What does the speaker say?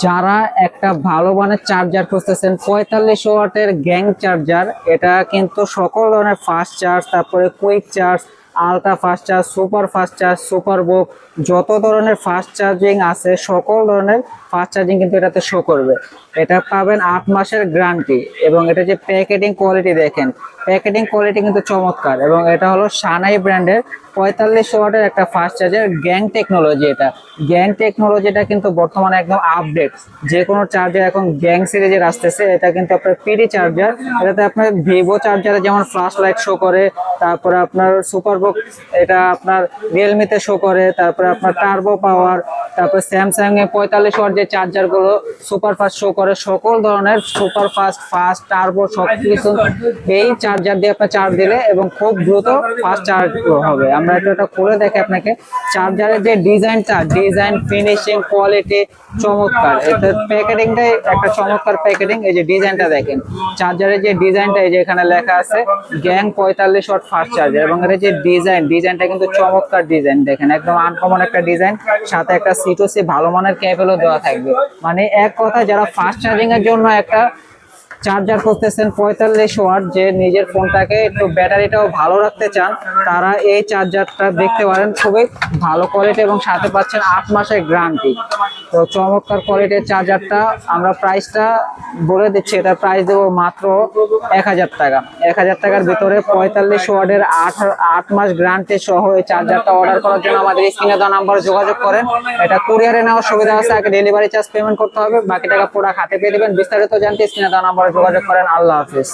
যারা একটা ভালো মানের চার্জার খুঁজতেছেন 45 ওয়াটের গ্যাং চার্জার, এটা কিন্তু সকল ধরনের ফাস্ট চার্জ, তারপরে quick charge, ultra fast charge, super fast charge, super বুক, যত ধরনের ফাস্ট চার্জিং আছে সকল ধরনের ফাস্ট চার্জিং কিন্তু এটাতে শো করবে। এটা পাবেন 8 মাসের গ্যারান্টি এবং এটা যে প্যাকেটিং কোয়ালিটি দেখেন, প্যাকেটিং কোয়ালিটি কিন্তু চমৎকার। এবং এটা হলো সানাই ব্র্যান্ডের 45 ওয়াটের একটা ফাস্ট চার্জার গ্যাং টেকনোলজি। এটা গ্যাং টেকনোলজিটা কিন্তু বর্তমানে একদম আপডেট। যে কোনো চার্জার এখন গ্যাং সিরিজের আসতেছে। এটা কিন্তু আপনার পিডি চার্জার, এটাতে আপনার ভিভো চার্জারে যেমন ফ্ল্যাশ লাইট শো করে, তারপরে আপনার সুপার বক্স এটা আপনার রিয়েলমিতে শো করে, তারপরে আপনার টার্বো পাওয়ার, তারপর স্যামসাং এ 45 ওয়াট যে চার্জার গুলো সুপার ফাস্ট শো করে, সকল ধরনের সুপার ফাস্ট, ফাস্ট, টার্বো সবকিছু এই চার্জার দিয়ে আপনার চার্জ দিলে এবং খুব দ্রুত ফাস্ট চার্জ হবে। আমরা এটা খুলে দেখে আপনাকে চার্জারের যে ডিজাইনটা, ডিজাইন, ফিনিশিং, কোয়ালিটি চমৎকার। এটার প্যাকেটিংটাই একটা চমৎকার প্যাকেটিং। এই যে ডিজাইনটা দেখেন, চার্জারের যে ডিজাইনটা, এই যে এখানে লেখা আছে গ্যাং 45 ওয়াট ফাস্ট চার্জার, এবং এর যে ডিজাইনটা কিন্তু চমৎকার ডিজাইন। দেখেন একদম আনকমন একটা ডিজাইন, সাথে একটা C2C ভালো মানের কেবলও দেওয়া থাকবে। মানে এক কথা, যারা ফাস্ট চার্জিং এর জন্য একটা চার্জার খুঁজতেছেন 45 ওয়াট, যে নিজের ফোনটাকে একটু ব্যাটারিটাও ভালো রাখতে চান, তারা এই চার্জারটা দেখতে পারেন। খুবই ভালো কোয়ালিটি এবং সাথে পাচ্ছেন 8 মাসের গ্যারান্টি। তো চমৎকার কোয়ালিটির চার্জারটা আমরা প্রাইসটা বলে দিচ্ছি। এটার প্রাইস দেবো মাত্র 1000 টাকা। 1000 টাকার ভিতরে 45 ওয়াটের 8 মাস গ্যারান্টি সহ এই চার্জারটা অর্ডার করার জন্য আমাদের স্ক্রিনে দেওয়া নাম্বারে যোগাযোগ করেন। এটা কুরিয়ারে নেওয়ার সুবিধা আছে, আগে ডেলিভারি চার্জ পেমেন্ট করতে হবে, বাকি টাকা পুরো হাতে পেয়ে দেবেন। বিস্তারিত জানতে স্ক্রিনে দেওয়া নাম্বারে যোগাযোগ করেন। আল্লাহ হাফিজ।